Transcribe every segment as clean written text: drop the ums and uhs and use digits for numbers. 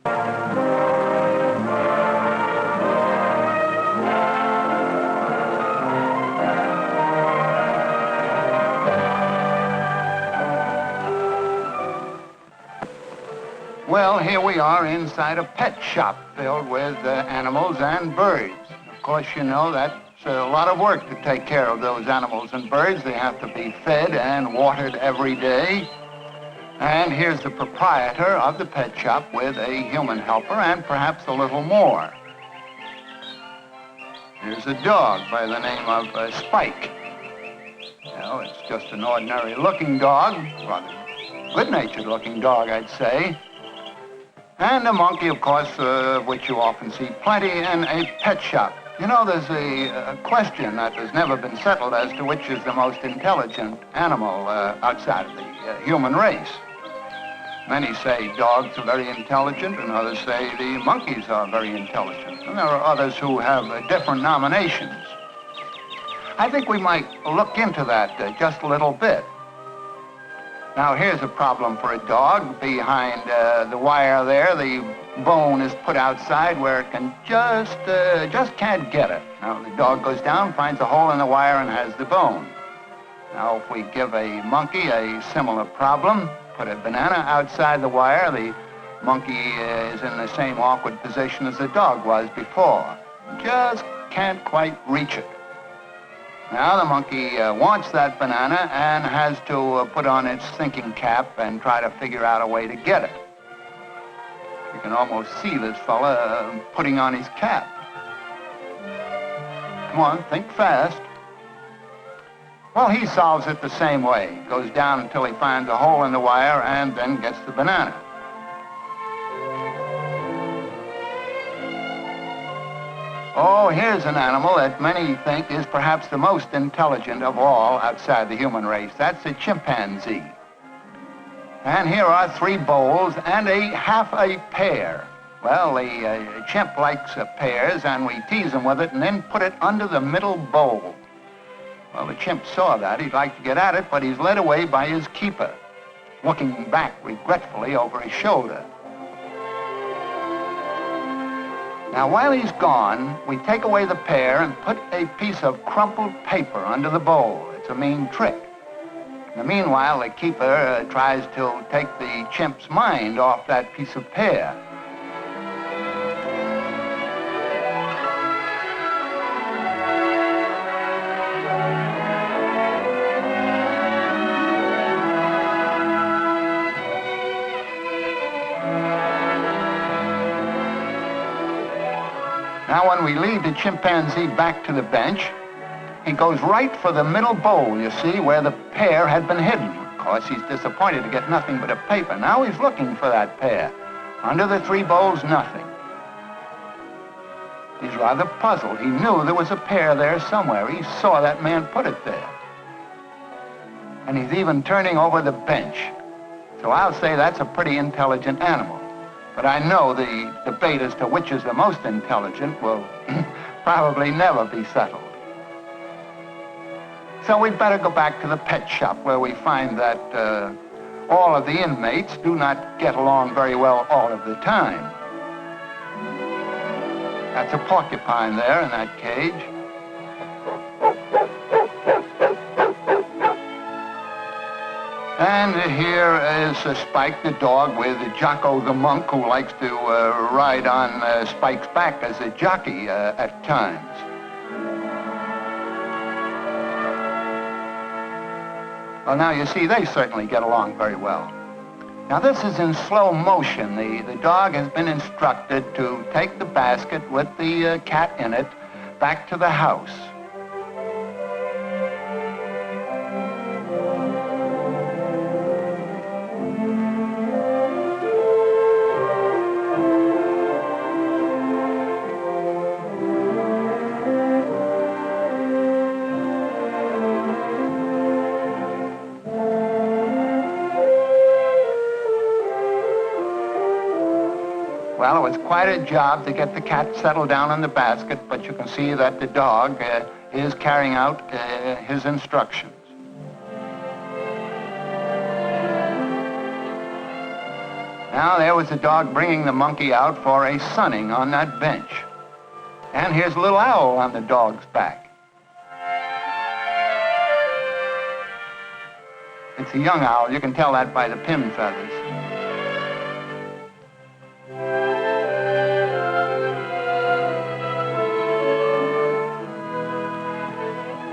Well, here we are inside a pet shop filled with animals and birds. Of course, you know that's a lot of work to take care of those animals and birds. They have to be fed and watered every day. And here's the proprietor of the pet shop with a human helper and perhaps a little more. Here's a dog by the name of Spike. You know, it's just an ordinary looking dog, rather good-natured looking dog, I'd say. And a monkey, of course, which you often see plenty in a pet shop. You know, there's a question that has never been settled as to which is the most intelligent animal outside of the human race. Many say dogs are very intelligent, and others say the monkeys are very intelligent. And there are others who have different nominations. I think we might look into that just a little bit. Now, here's a problem for a dog. Behind the wire there, the bone is put outside where it can just can't get it. Now, the dog goes down, finds a hole in the wire, and has the bone. Now, if we give a monkey a similar problem, put a banana outside the wire, the monkey is in the same awkward position as the dog was before. Just can't quite reach it. Now the monkey wants that banana and has to put on its thinking cap and try to figure out a way to get it. You can almost see this fella putting on his cap. Come on, think fast. Well, he solves it the same way. Goes down until he finds a hole in the wire and then gets the banana. Oh, here's an animal that many think is perhaps the most intelligent of all outside the human race. That's a chimpanzee. And here are 3 bowls and half a pear. Well, the chimp likes pears, and we tease him with it and then put it under the middle bowl. Well, the chimp saw that. He'd like to get at it, but he's led away by his keeper, looking back regretfully over his shoulder. Now, while he's gone, we take away the pear and put a piece of crumpled paper under the bowl. It's a mean trick. In the meanwhile, the keeper tries to take the chimp's mind off that piece of pear. Now, when we lead the chimpanzee back to the bench, he goes right for the middle bowl, you see, where the pear had been hidden. Of course, he's disappointed to get nothing but a paper. Now he's looking for that pear. Under the 3 bowls, nothing. He's rather puzzled. He knew there was a pear there somewhere. He saw that man put it there. And he's even turning over the bench. So I'll say that's a pretty intelligent animal. But I know the debate as to which is the most intelligent will probably never be settled. So we'd better go back to the pet shop where we find that all of the inmates do not get along very well all of the time. That's a porcupine there in that cage. And here is Spike the dog with Jocko the monk, who likes to ride on Spike's back as a jockey at times. Well, now you see, they certainly get along very well. Now this is in slow motion. The dog has been instructed to take the basket with the cat in it back to the house. Well, it was quite a job to get the cat settled down in the basket, but you can see that the dog is carrying out his instructions. Now, there was the dog bringing the monkey out for a sunning on that bench. And here's a little owl on the dog's back. It's a young owl. You can tell that by the pin feathers.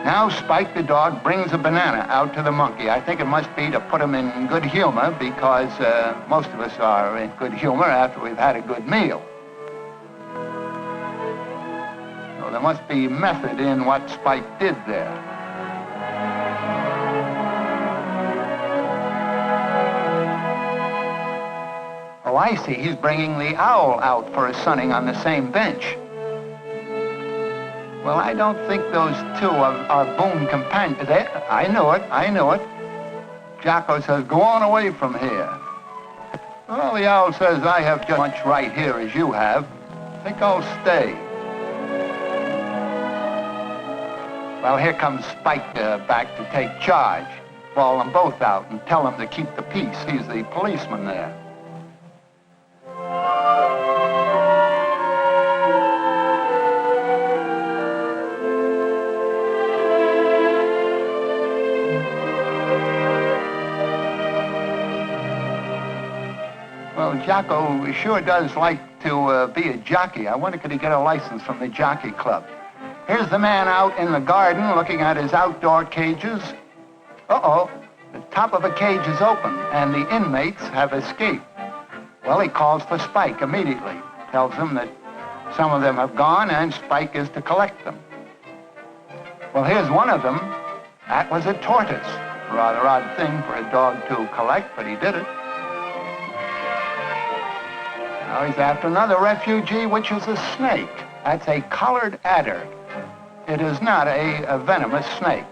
Now Spike the dog brings a banana out to the monkey. I think it must be to put him in good humor because most of us are in good humor after we've had a good meal. So there must be method in what Spike did there. Oh, I see. He's bringing the owl out for a sunning on the same bench. Well, I don't think those two are boon companions. I knew it. Jocko says, go on away from here. Well, the owl says, I have just as much right here as you have. I think I'll stay. Well, here comes Spike back to take charge. Ball them both out and tell them to keep the peace. He's the policeman there. Well, Jocko sure does like to be a jockey. I wonder could he get a license from the jockey club. Here's the man out in the garden looking at his outdoor cages. Uh-oh, the top of a cage is open and the inmates have escaped. Well, he calls for Spike immediately, tells him that some of them have gone and Spike is to collect them. Well, here's one of them. That was a tortoise. Rather odd thing for a dog to collect, but he did it. Now he's after another refugee, which is a snake. That's a collared adder. It is not a venomous snake.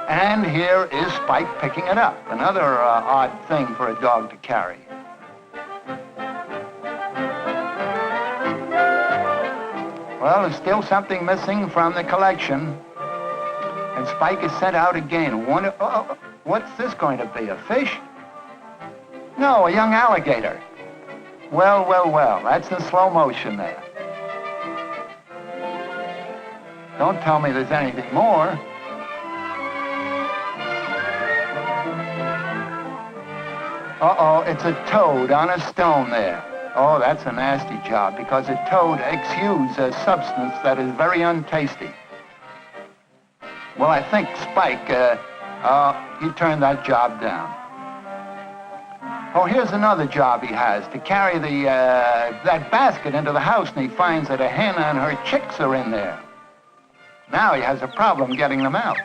And here is Spike picking it up. Another odd thing for a dog to carry. Well, there's still something missing from the collection. And Spike is sent out again. What's this going to be, a fish? No, a young alligator. Well, that's in slow motion there. Don't tell me there's anything more. Uh-oh, it's a toad on a stone there. Oh, that's a nasty job because a toad exudes a substance that is very untasty. Well, I think Spike, he turned that job down. Oh, here's another job he has, to carry that basket into the house, and he finds that a hen and her chicks are in there. Now he has a problem getting them out.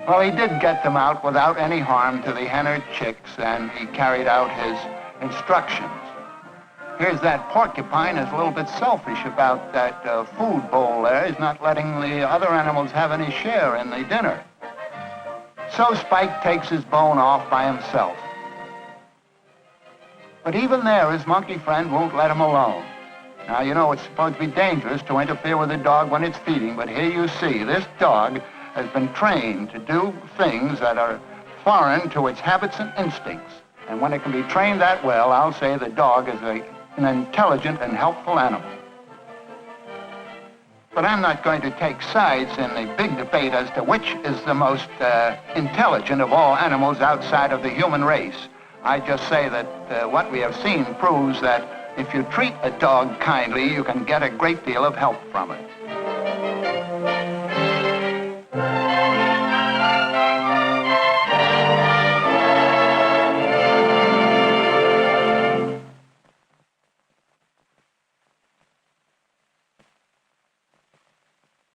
Well, he did get them out without any harm to the hen or chicks, and he carried out his instructions. Here's that porcupine is a little bit selfish about that food bowl there. He's not letting the other animals have any share in the dinner. So Spike takes his bone off by himself. But even there, his monkey friend won't let him alone. Now, you know, it's supposed to be dangerous to interfere with a dog when it's feeding, but here you see, this dog has been trained to do things that are foreign to its habits and instincts. And when it can be trained that well, I'll say the dog is an intelligent and helpful animal. But I'm not going to take sides in the big debate as to which is the most intelligent of all animals outside of the human race. I just say that what we have seen proves that if you treat a dog kindly, you can get a great deal of help from it.